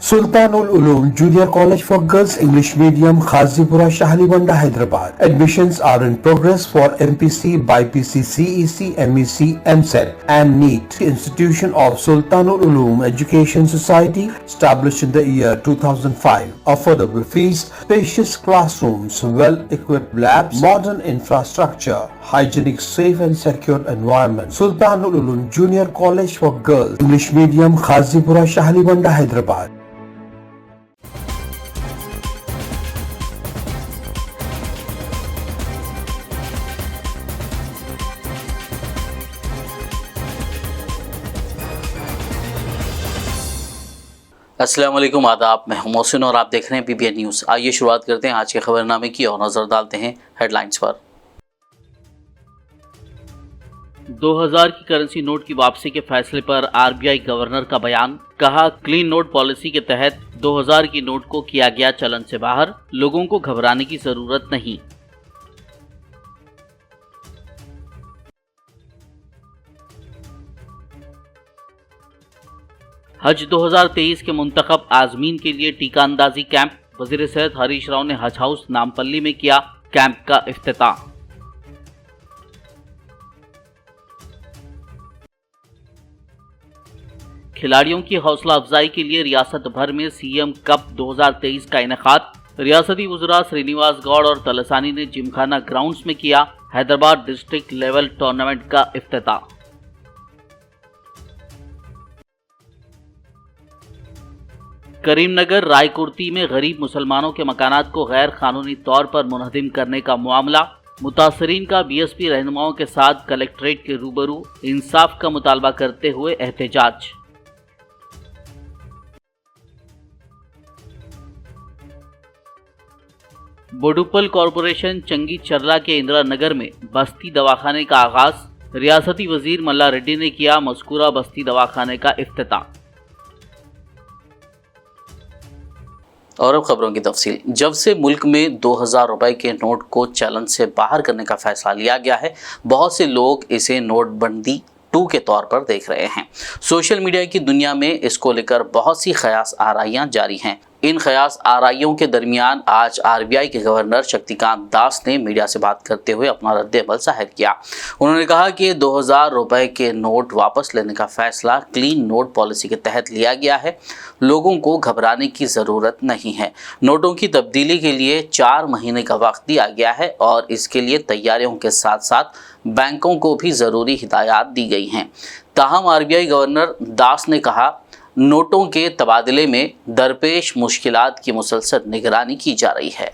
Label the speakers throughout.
Speaker 1: Sultanul Uloom Junior College for Girls English Medium, Khazipura, Shahalibanda, Hyderabad. Admissions are in progress for MPC, BIPC, CEC, MEC, MSET and NEET. Institution of Sultanul Uloom Education Society, established in the year 2005. Affordable fees, spacious classrooms, well-equipped labs, modern infrastructure, hygienic, safe and secure environment. Sultanul Uloom Junior College for Girls English Medium, Khazipura, Shahalibanda, Hyderabad.
Speaker 2: अस्सलाम वालेकुम, आदाब। मैं हूं मोहसिन और आप देख रहे हैं PPN न्यूज़। आइए शुरुआत करते हैं आज के खबरनामे की और नजर डालते हैं हेडलाइंस पर। 2000 की करेंसी नोट की वापसी के फैसले पर RBI गवर्नर का बयान। कहा, क्लीन नोट पॉलिसी के तहत 2000 की नोट को किया गया चलन से बाहर, लोगों को घबराने की जरूरत नहीं। हज 2023 के मुंतखब आजमीन के लिए टीका अंदाजी कैंप। वजीर सेहत हरीश राव ने हज हाउस नामपल्ली में किया कैंप का इफ्तिताह। खिलाड़ियों की हौसला अफजाई के लिए रियासत भर में CM कप 2023 का इनेकाद। रियासती वज़रा श्रीनिवास गौड़ और तलसानी ने जिमखाना ग्राउंड्स में किया हैदराबाद डिस्ट्रिक्ट लेवल टूर्नामेंट का इफ्तिताह। करीमनगर रायकुर्ती में गरीब मुसलमानों के मकानात को गैर कानूनी तौर पर मुनहदिम करने का मामला। मुतासरीन का BSP रहनुमाओं के साथ कलेक्ट्रेट के रूबरू इंसाफ का मुतालबा करते हुए एहतजाज। बोडुपल कॉरपोरेशन चंगी चरला के इंदिरा नगर में बस्ती दवाखाने का आगाज। रियासती वजीर मल्ला रेड्डी ने किया मज़कूरा बस्ती दवाखाने का इफ्तिताह। और अब खबरों की तफसील। जब से मुल्क में 2000 रुपए के नोट को चलन से बाहर करने का फैसला लिया गया है, बहुत से लोग इसे नोटबंदी 2 के तौर पर देख रहे हैं। सोशल मीडिया की दुनिया में इसको लेकर बहुत सी ख्यास आराइयां जारी हैं। इन ख्यास आराइयों के दरमियान आज RBI के गवर्नर शक्तिकांत दास ने मीडिया से बात करते हुए अपना रद्द-ए-अमल जाहिर किया। उन्होंने कहा कि 2000 रुपए के नोट वापस लेने का फैसला क्लीन नोट पॉलिसी के तहत लिया गया है। लोगों को घबराने की ज़रूरत नहीं है। नोटों की तब्दीली के लिए 4 महीने का वक्त दिया गया है और इसके लिए तैयारियों के साथ साथ बैंकों को भी ज़रूरी हिदायत दी गई हैं। ताहम RBI गवर्नर दास ने कहा, नोटों के तबादले में दरपेश मुश्किलात की मुसलसल निगरानी की जा रही है।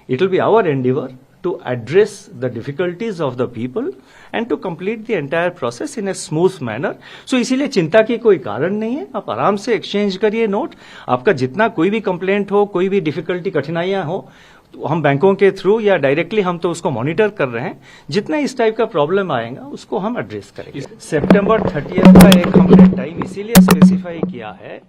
Speaker 3: It will be our endeavor to address the difficulties of the people and to complete the entire process in a smooth manner. So इसीलिए चिंता की कोई कारण नहीं है। आप आराम से एक्सचेंज करिए नोट। आपका जितना कोई भी कंप्लेंट हो, कोई भी डिफिकल्टी कठिनाइयां हो, तो हम बैंकों के थ्रू या डायरेक्टली हम तो उसको मॉनिटर कर रहे हैं। जितना इस टाइप का प्रॉब्लम आएगा उसको हम एड्रेस करेंगे। सितंबर 30 का एक हमने टाइम इसीलिए स्पेसिफाई किया है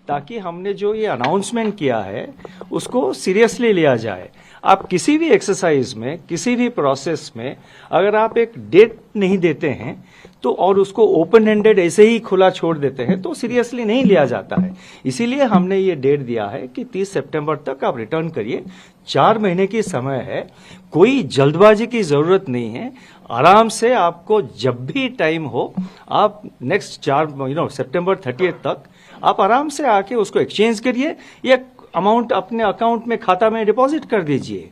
Speaker 3: ताकि हमने जो ये अनाउंसमेंट किया है उसको सीरियसली लिया जाए। आप किसी भी एक्सरसाइज में, किसी भी प्रोसेस में अगर आप एक डेट नहीं देते हैं तो और उसको ओपन हैंडेड ऐसे ही खुला छोड़ देते हैं तो सीरियसली नहीं लिया जाता है। इसीलिए हमने ये डेट दिया है कि 30 सितंबर तक आप रिटर्न करिए। 4 महीने की समय है, कोई जल्दबाजी की जरूरत नहीं है। आराम से आपको जब भी टाइम हो, आप नेक्स्ट 4 सितंबर 30 तक आप आराम से आके उसको एक्सचेंज करिए या अमाउंट अपने अकाउंट में, खाता में डिपॉजिट कर दीजिए।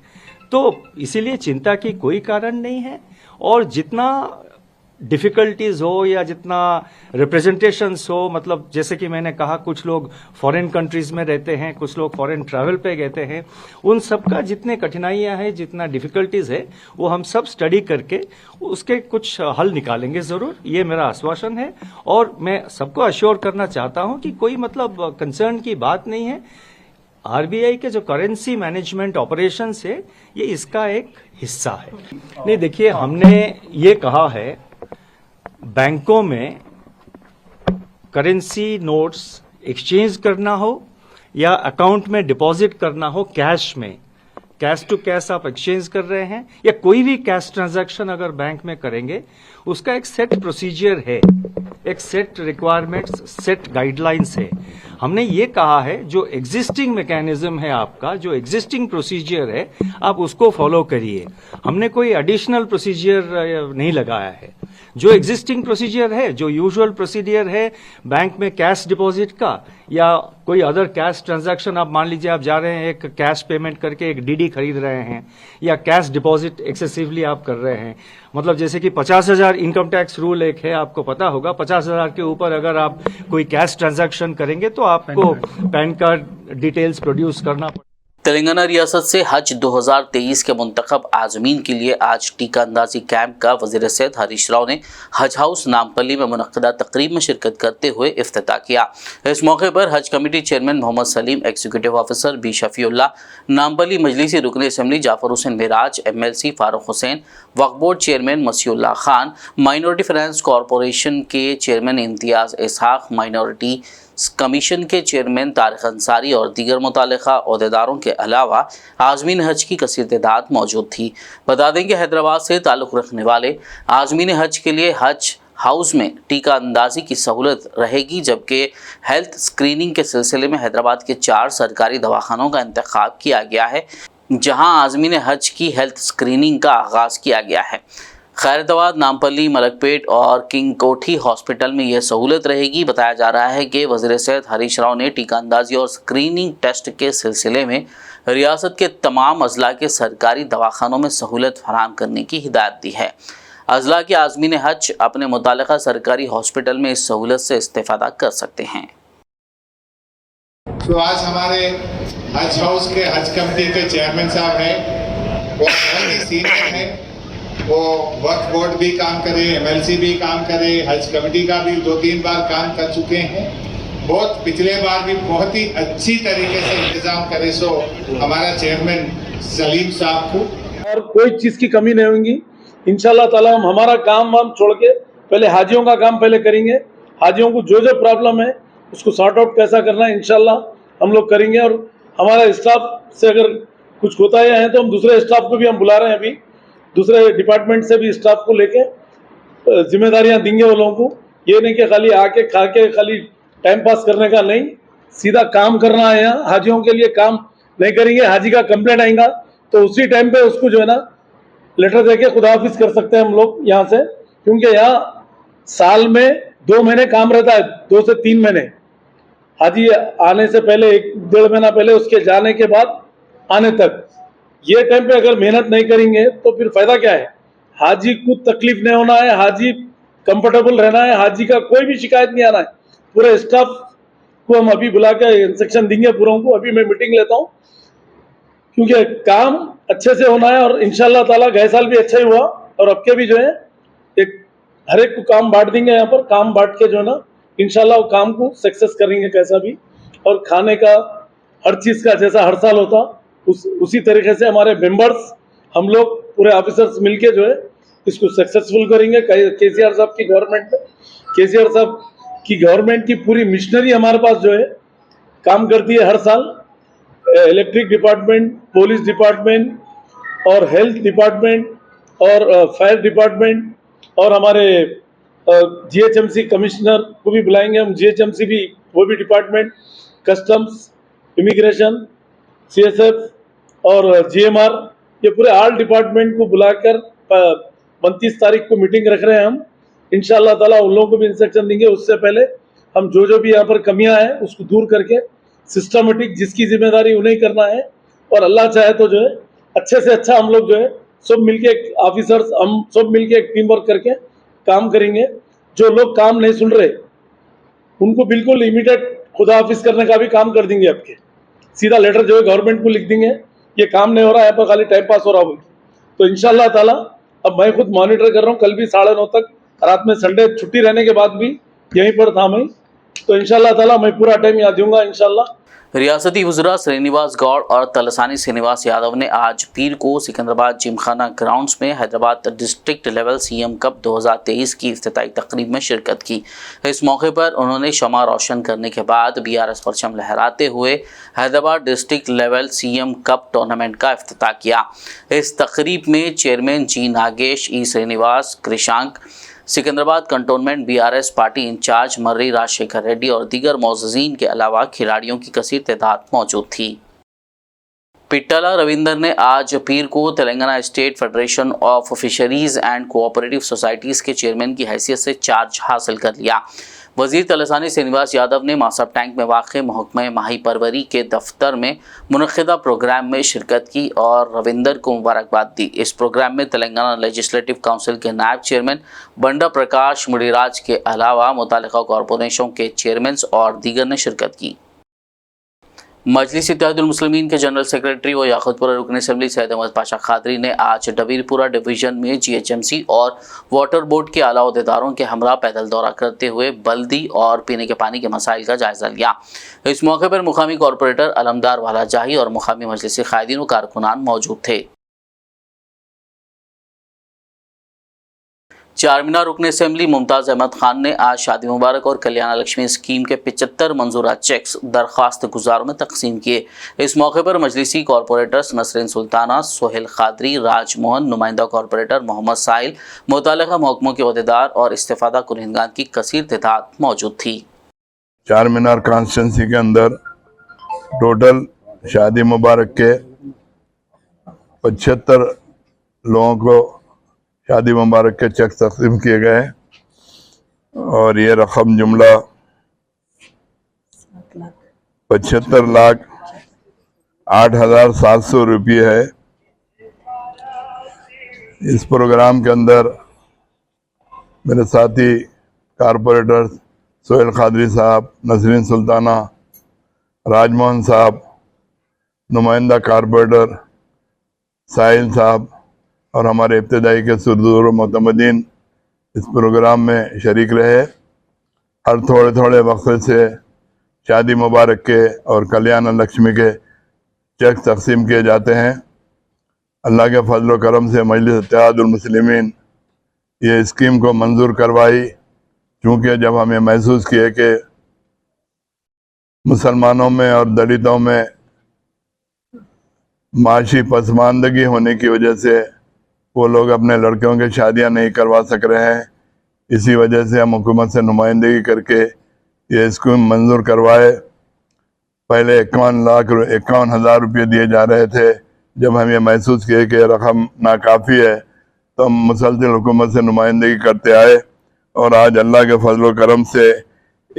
Speaker 3: तो इसीलिए चिंता की कोई कारण नहीं है। और जितना डिफिकल्टीज हो या जितना रिप्रेजेंटेशंस हो, मतलब जैसे कि मैंने कहा कुछ लोग फॉरेन कंट्रीज में रहते हैं, कुछ लोग फॉरेन ट्रैवल पे गए हैं, उन सबका जितने कठिनाइयां हैं, जितना डिफिकल्टीज है, वो हम सब स्टडी करके उसके कुछ हल निकालेंगे जरूर। ये मेरा आश्वासन है और मैं सबको अश्योर करना चाहता हूं कि कोई मतलब कंसर्न की बात नहीं है। RBI के जो करेंसी मैनेजमेंट ऑपरेशंस है, ये इसका एक हिस्सा है। नहीं, देखिए, हमने ये कहा है बैंकों में करेंसी नोट्स एक्सचेंज करना हो या अकाउंट में डिपॉजिट करना हो कैश में, कैश टू कैश आप एक्सचेंज कर रहे हैं या कोई भी कैश ट्रांजैक्शन अगर बैंक में करेंगे, उसका एक सेट प्रोसीजर है, एक सेट रिक्वायरमेंट्स, सेट गाइडलाइंस है। हमने ये कहा है जो एग्जिस्टिंग मैकेनिज्म है आपका, जो एग्जिस्टिंग प्रोसीजर है, आप उसको फॉलो करिए। हमने कोई एडिशनल प्रोसीजर नहीं लगाया है। जो एग्जिस्टिंग प्रोसीजर है, जो यूजुअल प्रोसीजर है बैंक में कैश डिपॉजिट का या कोई अदर कैश ट्रांजैक्शन, आप मान लीजिए आप जा रहे हैं एक कैश पेमेंट करके एक डीडी खरीद रहे हैं या कैश डिपॉजिट एक्सेसिवली आप कर रहे हैं, मतलब जैसे कि 50,000 इनकम टैक्स रूल एक है, आपको पता होगा, 50,000 के ऊपर अगर आप कोई कैश ट्रांजैक्शन करेंगे तो आपको पैन कार्ड डिटेल्स प्रोड्यूस करना पड़ेगा।
Speaker 2: तेलंगाना रियासत से हज 2023 के मुंतखब आजमीन के लिए आज टीका अंदाजी कैंप का वज़ीर सेहत हरीश राव ने हज हाउस नामपल्ली में मुनक्कदा तकरीब में शिरकत करते हुए इफ्तिताह किया। इस मौके पर Haj committee chairman Mohammed Salim, executive officer B Shafiullah, Nampally मजलिसी रुकन assembly Jafar Hussain Miraj, MLC Farooq Hussain, Waqf board chairman Masiullah Khan, minority finance corporation के chairman Imtiaz Ishaq, minority commission के चेयरमैन तारिक अंसारी और दीगर मुतालिका ओहदेदारों के अलावा आज़मीन हज की कसीर तादाद मौजूद थी। बता दें कि हैदराबाद से ताल्लुक़ रखने वाले आज़मीन हज के लिए हज हाउस में टीका अंदाजी की सहूलत रहेगी, जबकि हेल्थ स्क्रीनिंग के सिलसिले में हैदराबाद के 4 सरकारी दवाखानों का इंतखाब किया गया है, जहां आज़मीन हज की हेल्थ स्क्रीनिंग का आगाज़ किया गया है। खैरताबाद, नामपल्ली, मलकपेट और किंग कोठी हॉस्पिटल में यह सहूलत रहेगी। बताया जा रहा है कि वज़ीर सेहत हरीश राव ने टीका अंदाजी और स्क्रीनिंग टेस्ट के सिलसिले में रियासत के तमाम अजला के सरकारी दवाखानों में सहूलत फराहम करने की हिदायत दी है। अजला के आज़मीन हज अपने मुतालिका सरकारी हॉस्पिटल में इस सहूलत से इस्तेफादा कर सकते हैं।
Speaker 4: तो आज हमारे हज हाउस के हज कमेटी के चेयरमैन साहब हैं, वो बहुत ही सीनियर हैं। वो वक्फ बोर्ड भी काम करे, MLC भी काम करे, हज कमेटी का भी 2-3 बार काम कर चुके हैं। बहुत पिछले बार भी बहुत ही अच्छी तरीके से इंतजाम करे सो हमारा चेयरमैन सलीम साहब को,
Speaker 5: और कोई चीज़ की कमी नहीं होगी इंशाल्लाह ताला। हम हमारा काम वाम छोड़ के पहले हाजियों का काम पहले करेंगे। हाजियों को जो प्रॉब्लम है उसको सॉर्ट आउट कैसा करना है इंशाल्लाह हम लोग करेंगे। और हमारा स्टाफ से अगर कुछ होता है तो हम दूसरे स्टाफ को भी हम बुला रहे हैं, अभी दूसरे डिपार्टमेंट से भी स्टाफ को लेके जिम्मेदारियां देंगे वो लोगों को। ये नहीं कि खाली आके खा के खाली टाइम पास करने का नहीं, सीधा काम करना है। यहाँ हाजियों के लिए काम नहीं करेंगे, हाजी का कंप्लेंट आएगा तो उसी टाइम पे उसको जो है ना लेटर देके खुदा हाफिज कर सकते हैं हम लोग यहाँ से, क्योंकि यहाँ साल में 2 महीने काम रहता है, 2 से 3 महीने हाजी आने से पहले, 1-1.5 महीना पहले, उसके जाने के बाद आने तक। ये टाइम पे अगर मेहनत नहीं करेंगे तो फिर फायदा क्या है। हाजी को तकलीफ नहीं होना है, हाजी कंफर्टेबल रहना है, हाजी का कोई भी शिकायत नहीं आना है। पूरे स्टाफ को हम अभी बुला के इंस्ट्रक्शन देंगे पूरों को। अभी मैं मीटिंग लेता हूँ क्योंकि काम अच्छे से होना है। और इंशाल्लाह ताला गए साल भी अच्छा ही हुआ और अब के भी जो है एक हर एक को काम बांट देंगे। यहाँ पर काम बांट के जो है ना इंशाल्लाह वो काम को सक्सेस करेंगे कैसा भी। और खाने का हर चीज़ का जैसा हर साल होता उसी तरीके से हमारे मेंबर्स, हम लोग पूरे ऑफिसर्स मिलके जो है इसको सक्सेसफुल करेंगे। केसीआर साहब की गवर्नमेंट में, केसीआर साहब की गवर्नमेंट की पूरी मिशनरी हमारे पास जो है काम करती है हर साल। इलेक्ट्रिक डिपार्टमेंट, पुलिस डिपार्टमेंट और हेल्थ डिपार्टमेंट और फायर डिपार्टमेंट और हमारे GHMC कमिश्नर को भी बुलाएंगे हम। GHMC भी, वो भी डिपार्टमेंट, कस्टम्स, इमिग्रेशन, CSF और GMR, ये पूरे ऑल डिपार्टमेंट को बुलाकर 29 तारीख को मीटिंग रख रहे हैं हम। इंशाल्लाह ताला उन लोगों को भी इंस्ट्रक्शन देंगे। उससे पहले हम जो भी यहाँ पर कमियां हैं उसको दूर करके सिस्टमेटिक जिसकी जिम्मेदारी उन्हें करना है। और अल्लाह चाहे तो जो है अच्छे से अच्छा हम लोग जो है सब मिलके ऑफिसर्स, हम सब मिलके एक टीम वर्क करके काम करेंगे। जो लोग काम नहीं सुन रहे उनको बिल्कुल इमीडिएट खुदा हाफिज करने का भी काम कर देंगे। आपके सीधा लेटर जो है गवर्नमेंट को लिख देंगे, ये काम नहीं हो रहा है, यहाँ पर खाली टाइम पास हो रहा होगा। तो इंशाल्लाह ताला अब मैं खुद मॉनिटर कर रहा हूँ। कल भी 9:30 तक, रात में संडे छुट्टी रहने के बाद भी यहीं पर था मैं। तो इंशाल्लाह ताला मैं पूरा टाइम यहाँ दूंगा इंशाल्लाह।
Speaker 2: रियासती वज़रा श्रीनिवास गौड़ और तलसानी श्रीनिवास यादव ने आज पीर को सिकंदराबाद जिमखाना ग्राउंड्स में Hyderabad district level CM cup 2023 की इफ्तिताई तकरीब में शिरकत की। इस मौके पर उन्होंने शमा रोशन करने के बाद BRS परचम लहराते हुए Hyderabad district level CM cup tournament का इफ्तिताह किया। इस तकरीब में chairman G Nagesh, E Srinivas, Krishank, Secunderabad cantonment BRS party incharge Marri Rajashekar Reddy और दीगर मौजूदीन के अलावा खिलाड़ियों की कसीर तादाद मौजूद थी। पिट्टला रविंदर ने आज पीर को Telangana state federation of fisheries and cooperative societies के चेयरमैन की हैसियत से चार्ज हासिल कर लिया। वजीर तलसानी श्रीनिवास यादव ने मासब टैंक में वाक़े महकमा माही परवरी के दफ्तर में मुनक़िदा प्रोग्राम में शिरकत की और रविंदर को मुबारकबाद दी। इस प्रोग्राम में तेलंगाना लेजिस्लेटिव काउंसिल के नायब चेयरमैन बंडा प्रकाश मुड़ीराज के अलावा मुतालिका कॉरपोरेशनों के चेयरमैन और दीगर ने शिरकत की। मजलिस इत्तेहादुल मुस्लिमीन के जनरल सेक्रेटरी व याकूतपुरा रुकन असम्बली सैयद अहमद पाशा खादरी ने आज डबीरपुरा डिवीज़न में जीएचएमसी और वाटर बोर्ड के आला अहदेदारों के हमरा पैदल दौरा करते हुए बल्दी और पीने के पानी के मसाइल का जायज़ा लिया। इस मौके पर मुकामी कॉरपोरेटर अलमदार वाला जाही और मुकामी मजलिस कायदीन व कारकुनान मौजूद थे। चारमीनार रुकन असम्बली मुमताज़ अहमद खान ने आज शादी मुबारक और कल्याण लक्ष्मी स्कीम के 75 मंजूरा चेक्स दरख्वास्त गुजारों में तकसीम किए। इस मौके पर मजलिसी कॉरपोरेटर्स नसरीन सुल्ताना, सोहेल खादरी, राजमोहन, नुमाइंदा कॉरपोरेटर मोहम्मद साहिल, मुतालिका महकमों के अहदेदार और इस्तेफादा कुरहिंदान की कसीर तादाद मौजूद थी।
Speaker 6: चारमीनार कॉन्स्टिट्यूंसी के अंदर टोटल शादी मुबारक के 75 लोगों को शादी मुबारक के चेक तकसीम किए गए और ये रकम जुमला 75,08,700 रुपये है। इस प्रोग्राम के अंदर मेरे साथी कारपोरेटर सोहेल खादरी साहब, नसरीन सुल्ताना, राजमोहन साहब, नुमाइंदा कारपोरेटर साहिल साहब और हमारे इब्तदाई के सुरदूर मोतमदीन इस प्रोग्राम में शरीक रहे। हर थोड़े थोड़े वक्त से शादी मुबारक के और कल्याण लक्ष्मी के चेक तकसीम किए जाते हैं। अल्लाह के फजल व करम से मजलिस इत्तेहादुल मुस्लिमीन ये स्कीम को मंजूर करवाई, चूँकि जब हमें महसूस किए कि मुसलमानों में और दलितों में माशी पसमानदगी होने की वजह से वो लोग अपने लड़कियों की शादियां नहीं करवा सक रहे हैं। इसी वजह से हम हुकूमत से नुमाइंदगी करके ये स्कीम मंजूर करवाए। पहले 51,00,000 रुपये दिए जा रहे थे। जब हम ये महसूस किए कि रकम नाकाफ़ी है तो हम मुसलसल हुकूमत से नुमाइंदगी करते आए और आज अल्लाह के फजल व करम से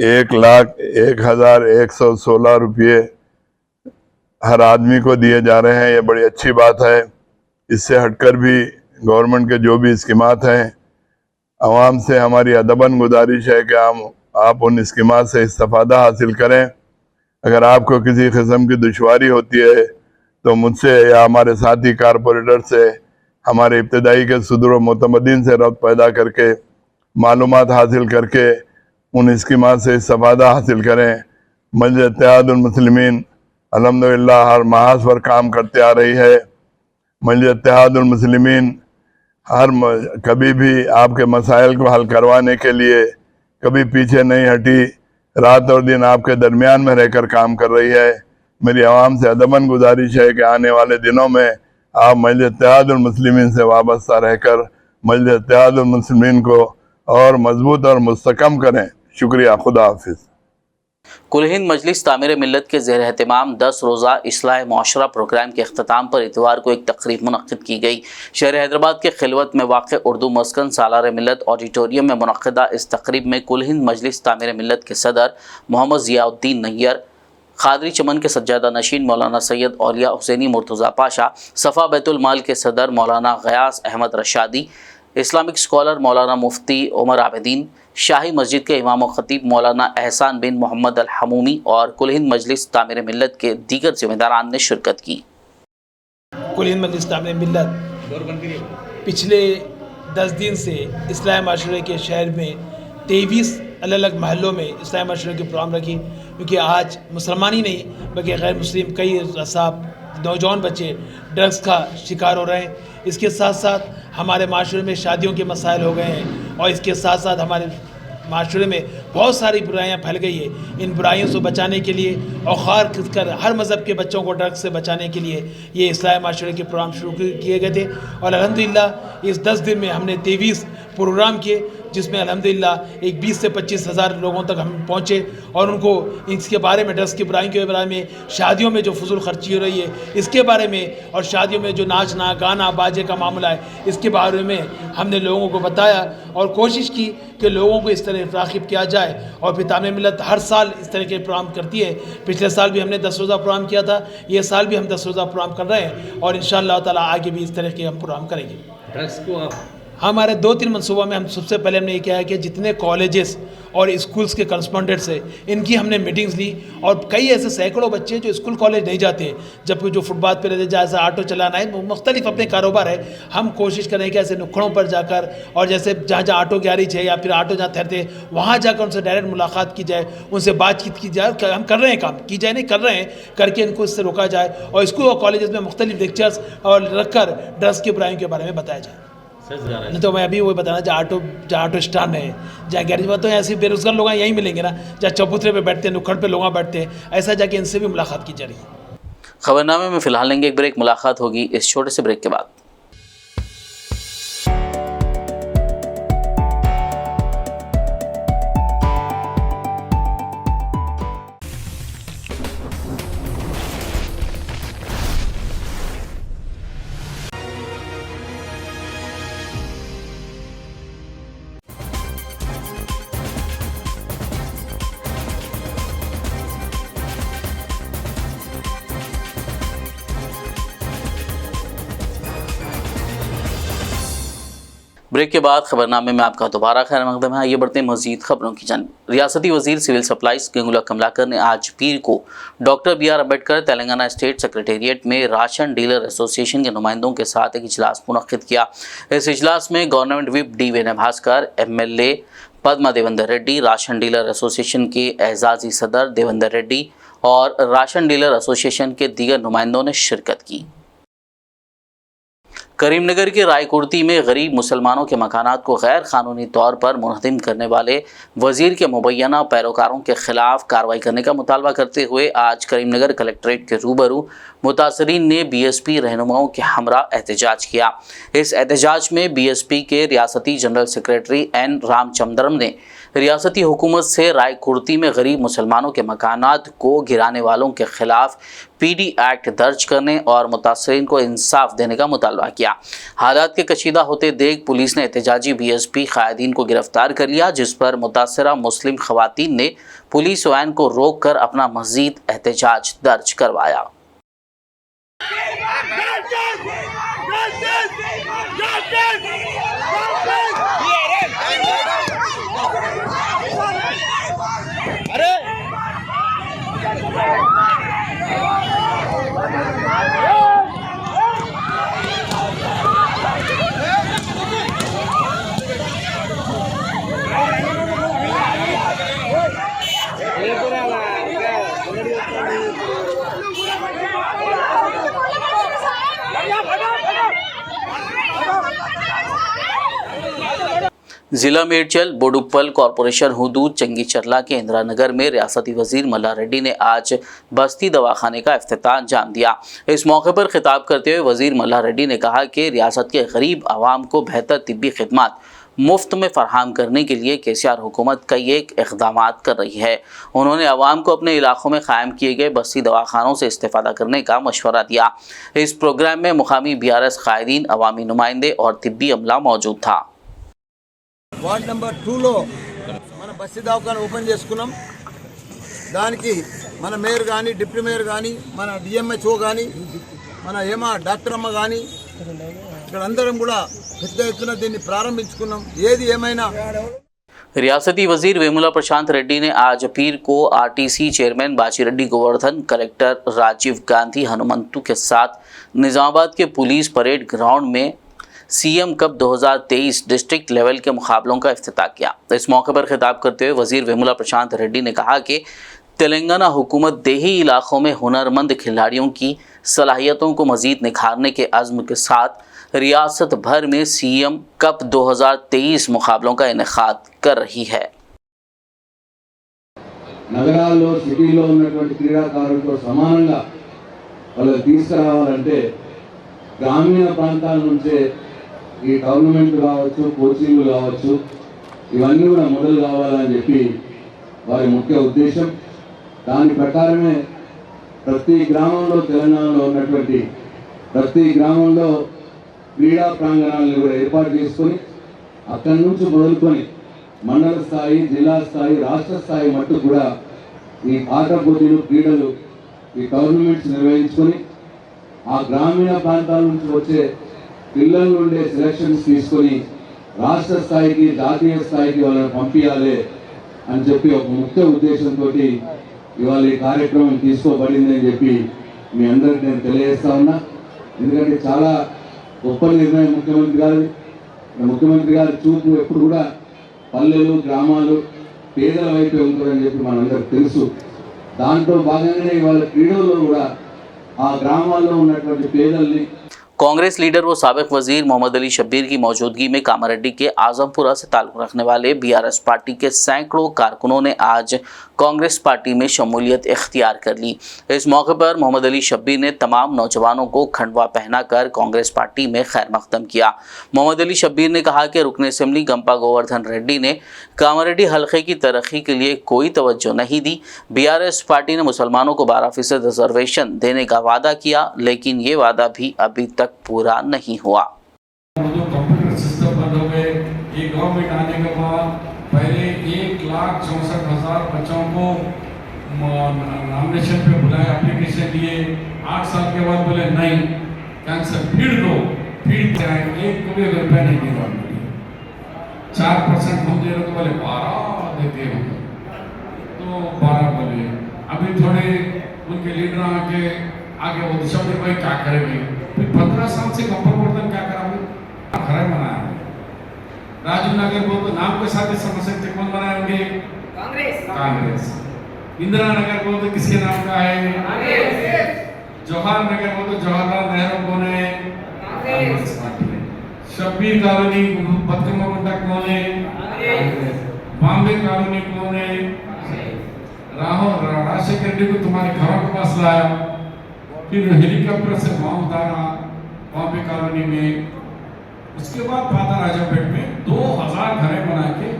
Speaker 6: 1,01,116 रुपये हर आदमी को दिए जा रहे हैं। ये बड़ी अच्छी बात है। इससे हटकर भी गवर्नमेंट के जो भी स्कीमात हैं, आवाम से हमारी अदबन गुजारिश है कि आप उन स्कीमात से इस्तेफादा हासिल करें। अगर आपको किसी किस्म की दुश्वारी होती है तो मुझसे या हमारे साथी कारपोरेटर से, हमारे इब्तदाई के सुदूर मोतमदीन से रब्त पैदा करके मालूमात हासिल करके उन स्कीमात से इस्तेफादा हासिल करें। मजलिस इत्तेहादुल मुस्लिमीन अल्हम्दुलिल्लाह हर महाज पर काम करते आ रही है। मजलिस इत्तेहादुल मुस्लिमीन कभी भी आपके मसाइल को हल करवाने के लिए कभी पीछे नहीं हटी, रात और दिन आपके दरमियान में रहकर काम कर रही है। मेरी आवाम से अदबन गुजारिश है कि आने वाले दिनों में आप मजलिस इत्तेहादुल मुस्लिमीन से वाबस्ता रहकर मजलिस इत्तेहादुल मुस्लिमीन को और मजबूत और मुस्तकम करें। शुक्रिया। खुदा हाफिज़।
Speaker 2: कुल हिंद मजलिस तामीर मिल्लत के ज़ेर एहतमाम 10 रोज़ा इस्लाह मुआशरा प्रोग्राम के अख्ताम पर इतवार को एक तकरीब मुनक़्क़िद की गई। शहर हैदराबाद के खिलवत में वाक़ उर्दू मस्कन सालार मिल्लत ऑडिटोरियम में मुनक़्क़िदा इस तकरीब में कुल हिंद मजलिस तामीर मिल्लत के सदर मोहम्मद ज़ियाउद्दीन नैयर, खादरी चमन के सज्जादा नशीन मौलाना सैयद औलिया हुसैनी मुर्तज़ा पाशा, सफ़ा बैतुल माल के सदर मौलाना गयास अहमद रशादी, इस्लामिक स्कॉलर मौलाना मुफ्ती उमर आबिदीन, शाही मस्जिद के इमाम व खतीब मौलाना एहसान बिन मोहम्मद अल हमूमी और कुल हिंद मजलिस तामीर मिल्लत के दीगर ज़िम्मेदारान ने शिरकत की।
Speaker 7: कुल हिंद मजलिस तामीर मिल्लत पिछले 10 दिन से इस्लामी माशरे के शहर में 23 अलग अलग महलों में इस्लामी माशरे के प्रोग्राम रखी, क्योंकि आज मुसलमान ही नहीं बल्कि गैर मुस्लिम कई असाब नौजवान बच्चे ड्रग्स का शिकार हो रहे हैं। इसके साथ साथ हमारे माशरे में शादियों के मसाइल हो गए हैं और इसके साथ साथ हमारे माशरे में बहुत सारी बुराइयां फैल गई है। इन बुराइयों से बचाने के लिए और ख़ास कर हर मज़हब के बच्चों को ड्रग्स से बचाने के लिए ये इस्लामी माशरे के प्रोग्राम शुरू किए गए थे और अल्हम्दुलिल्लाह इस 10 दिन में हमने 23 प्रोग्राम किए। जिसमें अल्हम्दुलिल्लाह एक 20 से 25 हज़ार लोगों तक हम पहुँचे और उनको इसके बारे में, ड्रग्स की बुराई के बारे में, शादियों में जो फजूल खर्ची हो रही है इसके बारे में, और शादियों में जो नाचना गाना बाजे का मामला है इसके बारे में हमने लोगों को बताया और कोशिश की कि लोगों को इस तरह राग़िब किया जाए। और फिर तामीर मिल्लत हर साल इस तरह के प्रोग्राम करती है। पिछले साल भी हमने 10 रोज़ा प्रोग्राम किया था, ये साल भी हम 10 रोज़ा प्रोग्राम कर रहे हैं और इंशाअल्लाह ताला आगे भी इस तरह के हम प्रोग्राम करेंगे।
Speaker 3: ड्रग्स को आप
Speaker 7: हमारे 2-3 मनसूबा में हम सबसे पहले हमने ये किया है कि जितने कॉलेजेस और स्कूल्स के करस्पॉन्डेंट्स हैं इनकी हमने मीटिंग्स ली, और कई ऐसे सैकड़ों बच्चे जो स्कूल कॉलेज नहीं जाते, जबकि जो फुटपाथ पर रहते, जैसे ऑटो चलाना है, मुख्तलिफ अपने कारोबार है, हम कोशिश करें कि ऐसे नुक्कड़ों पर जाकर और जैसे जहाँ जहाँ ऑटो गैरेज है या फिर ऑटो जहाँ ठहरते वहाँ जाकर उनसे डायरेक्ट मुलाकात की जाए, उनसे बातचीत की जाए। हम कर रहे हैं काम, की जाए नहीं कर रहे हैं, करके इनको इससे रोका जाए और स्कूल और कॉलेजेस में मुख्तलिफ लेक्चर्स और रखकर ड्रग्स की बुराइयों के बारे में बताया जाए। नहीं तो मैं अभी वही बताना, जहाँ ऑटो स्टैंड है, जहाँ गैरेज में, तो ऐसे बेरोजगार लोग यहीं मिलेंगे ना, जहाँ चबूतरे पे बैठते हैं, नुक्कड़ पे लोग बैठते हैं, ऐसा जाके इनसे भी मुलाकात की जा रही है।
Speaker 2: खबरनामे में फिलहाल लेंगे एक ब्रेक, मुलाकात होगी इस छोटे से ब्रेक के बाद। ब्रेक के बाद खबरनामे में आपका दोबारा खैर मकदम है। आइए बढ़ते हैं मजीद खबरों की जानिब। रियासती वजीर सिविल सप्लाईज गंगुला कमलाकर ने आज पीर को doctor BR Ambedkar Telangana state secretariat में राशन डीलर एसोसिएशन के नुमाइंदों के साथ एक इजलास मुनक्किद किया। इस इजलास में government whip D. Vinay Bhaskar, MLA Padma Devender Reddy, ration dealer association के एजाजी सदर देवेंद्र रेड्डी और राशन डीलर एसोसिएशन के दीगर नुमाइंदों ने शिरकत की। करीमनगर के रायकुर्ती में गरीब मुसलमानों के मकानात को गैर कानूनी तौर पर मुनहदिम करने वाले वजीर के मुबैना पैरोकारों के खिलाफ कार्रवाई करने का मुतालबा करते हुए आज करीमनगर कलेक्ट्रेट के रूबरू मुतासरीन ने BSP रहनुमाओं के हमरा एहतजाज किया। इस एहतजाज में BSP के रियासती जनरल सेक्रेटरी N. रामचंद्रम ने रियासती हुकूमत से रायकुर्ती में गरीब मुसलमानों के मकानात को गिराने वालों के खिलाफ PD एक्ट दर्ज करने और मुतासरीन को इंसाफ देने का मुतालबा किया। हालात के कशीदा होते देख पुलिस ने एहतजाजी BSP कायदीन को गिरफ्तार कर लिया, जिस पर मुतासरा मुस्लिम खवातीन ने पुलिस वैन को रोक कर अपना मजीद एहतजाज दर्ज करवाया। जिला मेडचल बोडुप्पल कॉरपोरेशन हुदूद चंगी चरला के इंदिरा नगर में रियासती वजीर मल्ला रेड्डी ने आज बस्ती दवाखाने का इफ्तिताह अंजाम दिया। इस मौके पर खिताब करते हुए वजीर मल्ला रेड्डी ने कहा कि रियासत के गरीब आवाम को बेहतर तिब्बी खिदमात मुफ्त में फराहम करने के लिए KCR हुकूमत कई एक इक़दामात कर रही है। उन्होंने आवाम को अपने इलाकों में कायम किए गए बस्ती दवाखानों से इस्तेफादा करने का मशवरा दिया। इस प्रोग्राम में मुकामी BRS कायदीन, अवामी नुमाइंदे और तिब्बी अमला मौजूद था।
Speaker 8: వార్డ్ నెంబర్ 2లో మన బస్సు దవాఖాన ఓపెన్ చేసుకున్నాం। దానికి మన మేయర్ కానీ, డిప్యూటీ మేయర్ కానీ, మన DMHO కానీ, మన ఏమా డాక్టర్ అమ్మ కానీ ఇక్కడ అందరం కూడా పెద్ద ఎత్తున దీన్ని ప్రారంభించుకున్నాం। ఏది ఏమైనా
Speaker 2: रियासती वजीर वेमुला प्रशांत रेड्डी ने आज पीर को RTC chairman Bajireddy Govardhan, collector Rajiv Gandhi Hanumanthu के साथ निजामाबाद के पुलिस परेड ग्राउंड में CM कप 2023 डिस्ट्रिक्ट लेवल के मुकाबलों का इफ्तिताह किया। इस मौके पर खिताब करते हुए वजीर वेमुला प्रशांत रेड्डी ने कहा कि तेलंगाना हुकूमत देही इलाकों में हुनरमंद खिलाड़ियों की सलाहियतों को मजीद निखारने के अज़्म के साथ रियासत भर में CM कप 2023 मुकाबलों का इनेकाद कर रही है।
Speaker 9: నగరాల్లో సిటీలో ఉన్నటువంటి క్రీడాకారులతో సమానంగా వాళ్ళని తీసుకురావాలంటే గ్రామీణ ప్రాంతాల నుంచే ఈ టోర్నమెంట్ కావచ్చు, కోచింగ్లు కావచ్చు, ఇవన్నీ కూడా మొదలు కావాలని చెప్పి వారి ముఖ్య ఉద్దేశం. దాని ప్రకారమే ప్రతి గ్రామంలో, తెలంగాణలో ఉన్నటువంటి ప్రతి గ్రామంలో క్రీడా ప్రాంగణాలను కూడా ఏర్పాటు చేసుకొని అక్కడి నుంచి మొదలుకొని మండల స్థాయి, జిల్లా స్థాయి, రాష్ట్ర స్థాయి మట్టు కూడా ఈ ఆట పోటీలు, క్రీడలు ఈ టోర్నమెంట్స్ నిర్వహించుకొని ఆ గ్రామీణ ప్రాంతాల నుంచి వచ్చే పిల్లల నుండే సెలక్షన్స్ తీసుకొని రాష్ట్ర స్థాయికి, జాతీయ స్థాయికి వాళ్ళని పంపించాలి అని చెప్పి ఒక ముఖ్య ఉద్దేశంతో ఇవాళ ఈ కార్యక్రమం తీసుకోబడింది అని చెప్పి మీ అందరికీ నేను తెలియజేస్తా ఉన్నా. ఎందుకంటే చాలా గొప్ప నిర్ణయం ముఖ్యమంత్రి గారి చూపు ఎప్పుడు కూడా పల్లెలు, గ్రామాలు, పేదల వైపే ఉంటుందని చెప్పి మనందరికి తెలుసు. దాంట్లో భాగంగానే ఇవాళ క్రీడల్లో కూడా ఆ గ్రామాల్లో ఉన్నటువంటి పేదల్ని
Speaker 2: कांग्रेस लीडर व साबिक वजीर मोहम्मद अली शब्बीर की मौजूदगी में कामारेड्डी के आजमपुरा से ताल्लुक़ रखने वाले बीआरएस पार्टी के सैकड़ों कारकुनों ने आज कांग्रेस पार्टी में शमूलियत इख्तियार कर ली। इस मौके पर मोहम्मद अली शब्बीर ने तमाम नौजवानों को खंडवा पहनाकर कांग्रेस पार्टी में खैर मकदम किया। मोहम्मद अली शब्बीर ने कहा कि रुकन असेंबली गंपा गोवर्धन रेड्डी ने कामारेड्डी हल्के की तरक्की के लिए कोई तवज्जो नहीं दी। बीआरएस पार्टी ने मुसलमानों को 12% रिजर्वेशन देने का वादा किया, लेकिन ये वादा भी अभी तक पूरा नहीं हुआ।
Speaker 10: जो कंप्यूटर सिस्टम बंद हो गए, ये गवर्नमेंट आने के बाद पहले 1,64,000 बच्चों को नॉमिनेशन पे बुलाए, एप्लीकेशन लिए, 8 साल के बाद बोले नहीं कैंसर, फिर दो, फिर जाए, एक को भी रुपया नहीं देगा। 4% हम दे रहे तो बोले 12 देते हो, तो 12 बोले। अभी थोड़े उनके लीडर आगे वो दिशा में भाई क्या करेंगे, फिर 15 साल से गंपा गोवर्धन क्या करा, खरा बनाया। राजीव नगर को तो नाम के साथ ही समझ सकते कौन बनाएंगे, कांग्रेस। इंदिरा नगर को तो किसके नाम का है, जवाहर नगर को तो जवाहरलाल नेहरू कौन है, कांग्रेस पार्टी। शब्बीर कॉलोनी बदकमगुंडा कौन है, बॉम्बे कॉलोनी कौन है, राजशेखर रेड्डी को तुम्हारे घरों के पास लाया, फिर हेलीकॉप्टर से वहां उतारा बॉम्बे कॉलोनी में। उसके बाद पाता राजापेट में 2000 घरें बना के।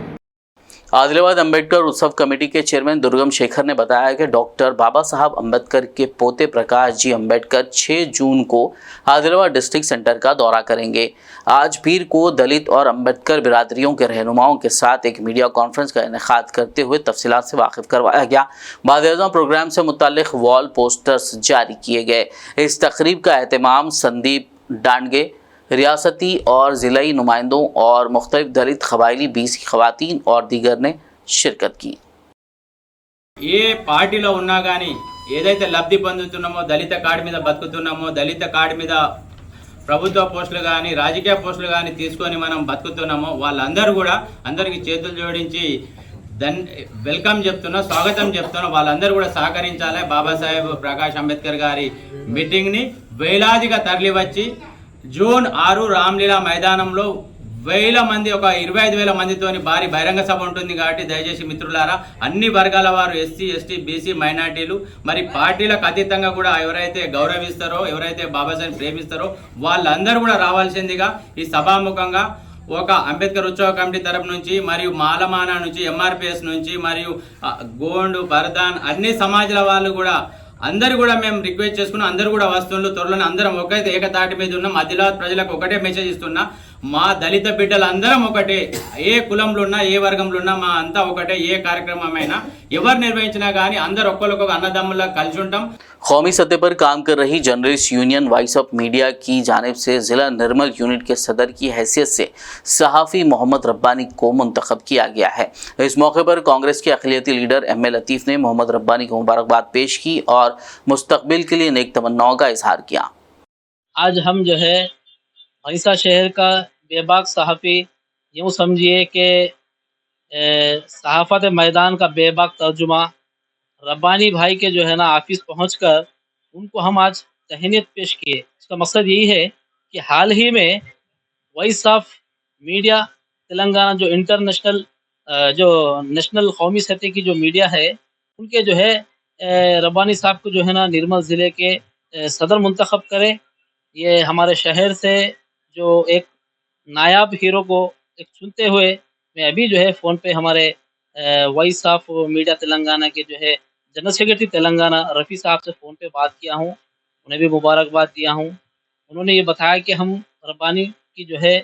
Speaker 2: आदिलाबाद अंबेडकर उत्सव कमेटी के चेयरमैन दुर्गम शेखर ने बताया कि डॉक्टर बाबा साहब अंबेडकर के पोते प्रकाश जी अंबेडकर 6 जून को आदिलाबाद डिस्ट्रिक्ट सेंटर का दौरा करेंगे। आज पीर को दलित और अंबेडकर बिरादरियों के रहनुमाओं के साथ एक मीडिया कॉन्फ्रेंस का इनेकाद करते हुए तफसीलात से वाकिफ करवाया गया। बाद प्रोग्राम से मुतालिक वॉल पोस्टर्स जारी किए गए। इस तकरीब का एहतमाम संदीप डांडगे, रियासती और ज़िलाई नुमाइंदों और मुख्तलिफ दलित कबायली 20 की खवातीन और दीगर ने शिरकत की।
Speaker 11: ఏ పార్టీలో ఉన్నా కానీ ఏదైతే లబ్ధి పొందుతున్నామో, దళిత కార్డు మీద బతుకుతున్నామో, దళిత కార్డు మీద ప్రభుత్వ పోస్టులు కానీ రాజకీయ పోస్టులు కానీ తీసుకొని మనం బతుకుతున్నామో వాళ్ళందరూ కూడా అందరికీ చేతులు జోడించి వెల్కమ్ చెప్తున్నా, స్వాగతం చెప్తున్నా. వాళ్ళందరూ కూడా సహకరించాలి. బాబాసాహెబ్ ప్రకాష్ అంబేద్కర్ గారి మీటింగ్ని వేలాదిగా తరలి వచ్చి జూన్ 6 రామ్లీలా మైదానంలో వేల మంది, ఒక 25,000 మందితోని భారీ బహిరంగ సభ ఉంటుంది. కాబట్టి దయచేసి మిత్రులారా, అన్ని వర్గాల వారు, ఎస్సీ, ఎస్టీ, బీసీ, మైనార్టీలు, మరి పార్టీలకు అతీతంగా కూడా ఎవరైతే గౌరవిస్తారో, ఎవరైతే బాబాసాహెబ్ ప్రేమిస్తారో వాళ్ళందరూ కూడా రావాల్సిందిగా ఈ సభాముఖంగా ఒక అంబేద్కర్ ఉత్సవ కమిటీ తరపు నుంచి, మరియు మాలమానా నుంచి, ఎంఆర్పిఎస్ నుంచి, మరియు గోండు, పర్దాన్, అన్ని సమాజాల వాళ్ళు కూడా అందరూ కూడా మేము రిక్వెస్ట్ చేసుకున్నాం. అందరూ కూడా వస్తువులు త్వరలోనే అందరం ఒకటే ఏకతాటి మీద ఉన్నాం. ఆదిలాబాద్ ప్రజలకు ఒకటే మెసేజ్ ఇస్తున్నా, మా దళిత బిడ్డలు అందరం ఒకటే, ఏ కులంలో ఉన్నా, ఏ వర్గంలో ఉన్నా, మా అంతా ఒకటే. ఏ కార్యక్రమమైనా ఎవరు నిర్వహించినా కానీ అందరు ఒక్కొక్క అన్నదమ్ములా కలిసి ఉంటాం.
Speaker 2: कौमी सतह पर काम कर रही journalist union voice of media की जानिब से जिला निर्मल यूनिट के सदर की हैसियत से सहाफ़ी मोहम्मद रब्बानी को मुंतखब किया गया है। इस मौके पर कांग्रेस के अक़लियती लीडर एम ए लतीफ़ ने मोहम्मद रब्बानी को मुबारकबाद पेश की और मुस्तकबिल के लिए नेक तमन्नाओं का इजहार किया।
Speaker 12: आज हम जो है भैंसा शहर का बेबाक सहाफ़ी, यूँ समझिए कि सहाफ़त मैदान का बेबाक तर्जुमा रब्बानी भाई के जो है ना ऑफिस पहुंचकर उनको हम आज तहनीत पेश किए। इसका मकसद यही है कि हाल ही में वॉइस ऑफ मीडिया तेलंगाना जो इंटरनेशनल जो नेशनल कौमी सतह की जो मीडिया है, उनके जो है रब्बानी साहब को जो है ना निर्मल ज़िले के सदर मुंतखब करे। ये हमारे शहर से जो एक नायाब हीरो को एक चुनते हुए मैं अभी जो है फ़ोन पे हमारे वॉइस ऑफ मीडिया तेलंगाना के जो है जनरल सेक्रेटरी तेलंगाना रफ़ी साहब से फ़ोन पे बात किया हूँ, उन्हें भी मुबारकबाद दिया हूँ। उन्होंने ये बताया कि हम रब्बानी की जो है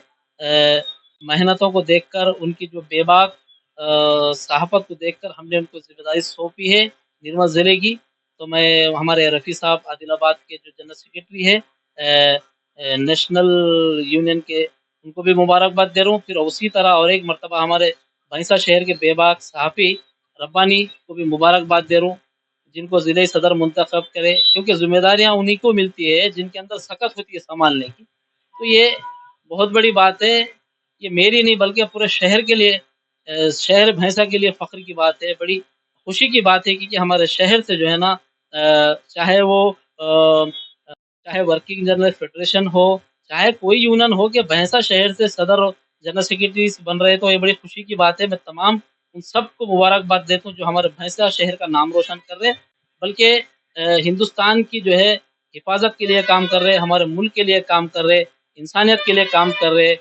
Speaker 12: मेहनतों को देखकर, उनकी जो बेबाक सहाफ़त को देखकर हमने उनको ज़िम्मेदारी सौंपी है निर्मल ज़िले की। तो मैं हमारे रफ़ी साहब आदिलाबाद के जो जनरल सेक्रेटरी है नेशनल यूनियन के, उनको भी मुबारकबाद दे रहा हूँ। फिर उसी तरह और एक मर्तबा हमारे भैंसा शहर के बेबाक सहाफ़ी रब्बानी को भी मुबारकबाद दे रहा हूँ, जिनको ज़िले सदर मुंतखब करे, क्योंकि ज़िम्मेदारियाँ उन्हीं को मिलती है जिनके अंदर सकत होती है संभालने की। तो ये बहुत बड़ी बात है, ये मेरी नहीं बल्कि पूरे शहर के लिए, शहर भैंसा के लिए फ़ख्र की बात है, बड़ी खुशी की बात है कि हमारे शहर से जो है ना चाहे वो चाहे वर्किंग जर्नलिस्ट फेडरेशन हो, चाहे कोई यूनियन हो, कि भैंसा शहर से सदर और जनरल सेक्रेटरी बन रहे, तो ये बड़ी खुशी की बात है। मैं तमाम उन सबको मुबारकबाद देता हूँ जो हमारे भैंसा शहर का नाम रोशन कर रहे हैं, बल्कि हिंदुस्तान की जो है हिफाजत के लिए काम कर रहे, हमारे मुल्क के लिए काम कर रहे, इंसानियत के लिए काम कर रहे,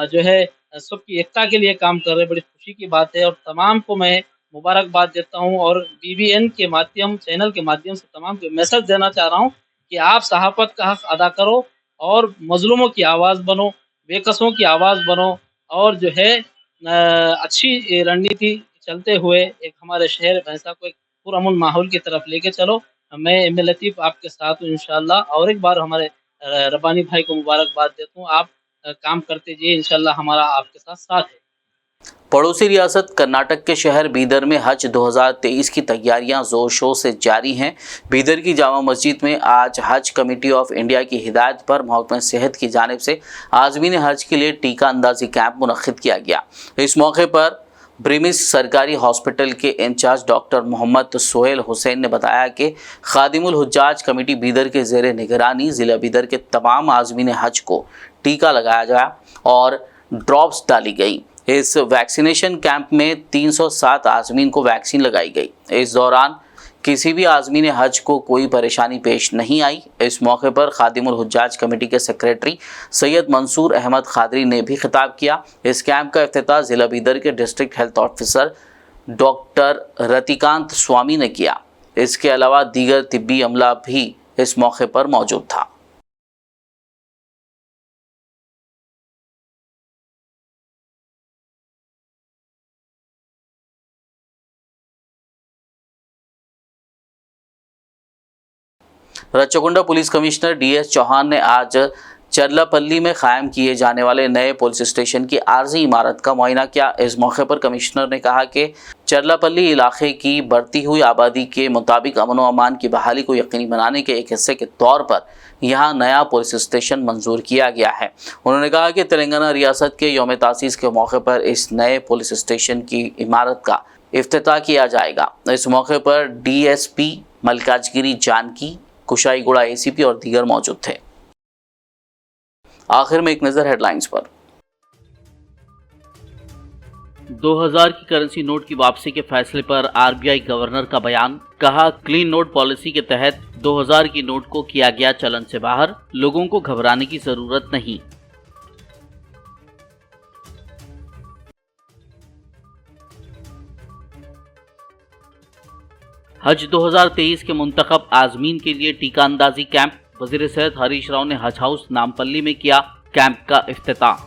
Speaker 12: जो है सबकी एकता के लिए काम कर रहे। बड़ी खुशी की बात है और तमाम को मैं मुबारकबाद देता हूँ और BBN के माध्यम चैनल के माध्यम से तमाम को मैसेज देना चाह रहा हूँ कि आप सहाफ़त का हक़ अदा करो और मज़लूमों की आवाज़ बनो, बेकसों की आवाज़ बनो और जो है अच्छी रणनीति चलते हुए एक हमारे शहर भैंसा को एक पुरअमन माहौल की तरफ लेके चलो। मैं एम लतीफ़ आपके साथ हूँ इंशाअल्लाह। और एक बार हमारे रब्बानी भाई को मुबारकबाद देता हूँ। आप काम करते जाइए, इंशाअल्लाह हमारा आपके साथ है।
Speaker 2: पड़ोसी रियासत कर्नाटक के शहर बीदर में हज 2023 की तैयारियां जोर शोर से जारी हैं। बीदर की जामा मस्जिद में आज हज कमेटी ऑफ इंडिया की हिदायत पर महकमा सेहत की जानिब से आज़मीन हज के लिए टीका अंदाजी कैंप मुनक्किद किया गया। इस मौके पर ब्रिमिस सरकारी हॉस्पिटल के इंचार्ज डॉक्टर मोहम्मद सोहेल हुसैन ने बताया कि खादिमुल हुज्जाज कमेटी बीदर के ज़ेरे निगरानी ज़िला बीदर के तमाम आज़मीन हज को टीका लगाया गया और ड्रॉप्स डाली गई। इस वैक्सीनेशन कैंप में 307 आज़मीन को वैक्सीन लगाई गई। इस दौरान किसी भी आज़मीन हज को कोई परेशानी पेश नहीं आई। इस मौके पर खादिमुल हुज्जाज कमेटी के सेक्रेटरी सैयद मंसूर अहमद खादरी ने भी खिताब किया। इस कैंप का इफ्तिताह ज़िला बीदर के district health officer doctor Ratikant Swami ने किया। इसके अलावा दीगर तिब्बी अमला भी इस मौके पर मौजूद था। रच्चगोंडा पुलिस कमिश्नर DS चौहान ने आज चरलापल्ली में कायम किए जाने वाले नए पुलिस स्टेशन की आर्जी इमारत का मुआयना किया। इस मौके पर कमिश्नर ने कहा कि चरलापल्ली इलाके की बढ़ती हुई आबादी के मुताबिक अमन व अमान की बहाली को यकीनी बनाने के एक हिस्से के तौर पर यहाँ नया पुलिस स्टेशन मंजूर किया गया है। उन्होंने कहा कि तेलंगाना रियासत के यौम तासीस के मौके पर इस नए पुलिस स्टेशन की इमारत का इफ्तिताह किया जाएगा। इस मौके पर DSP मलकाजगिरी जानकी, कुशाईगुड़ा ACP और दीगर मौजूद थे। आखिर में एक नजर हेडलाइंस पर। 2000 की करेंसी नोट की वापसी के फैसले पर RBI गवर्नर का बयान। कहा, क्लीन नोट पॉलिसी के तहत 2000 की नोट को किया गया चलन से बाहर, लोगों को घबराने की जरूरत नहीं। हज 2023 के मुंतखब आज़मीन के लिए टीका अंदाजी कैंप। वज़ीर सेहत हरीश राव ने हज हाउस नामपल्ली में किया कैंप का इफ्तिताह।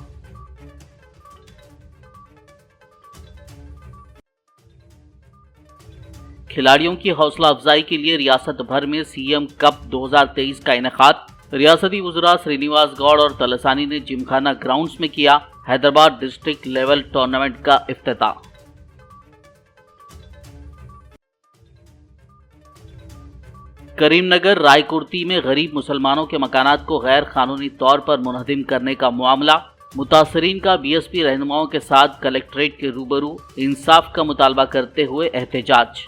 Speaker 2: खिलाड़ियों की हौसला अफजाई के लिए रियासत भर में CM कप 2023 का इनेकाद। रियासती वज़रा श्रीनिवास गौड़ और तलसानी ने जिमखाना ग्राउंड्स में किया हैदराबाद डिस्ट्रिक्ट लेवल टूर्नामेंट का इफ्तिताह। करीमनगर रायकुर्ती में गरीब मुसलमानों के मकानात को गैर कानूनी तौर पर मुनहदिम करने का मामला। मुतासरीन का BSP रहनुमाओं के साथ कलेक्ट्रेट के रूबरू इंसाफ का मुतालबा करते हुए एहतजाज।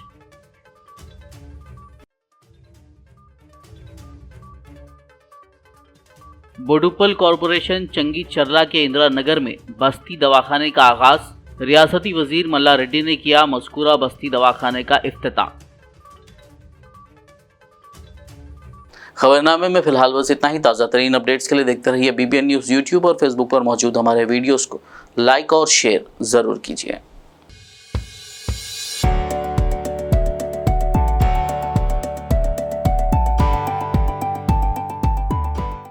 Speaker 2: बोडुपल कॉरपोरेशन चंगी चरला के इंदिरा नगर में बस्ती दवाखाने का आगाज। रियासती वजीर मल्ला रेड्डी ने किया मज़कूरा बस्ती दवाखाने का इफ्तिताह। खबरनामे में फिलहाल बस इतना ही। ताज़ा तरीन अपडेट्स के लिए देखते रहिए BBN न्यूज़। यूट्यूब और फेसबुक पर मौजूद हमारे वीडियोज़ को लाइक और शेयर ज़रूर कीजिए।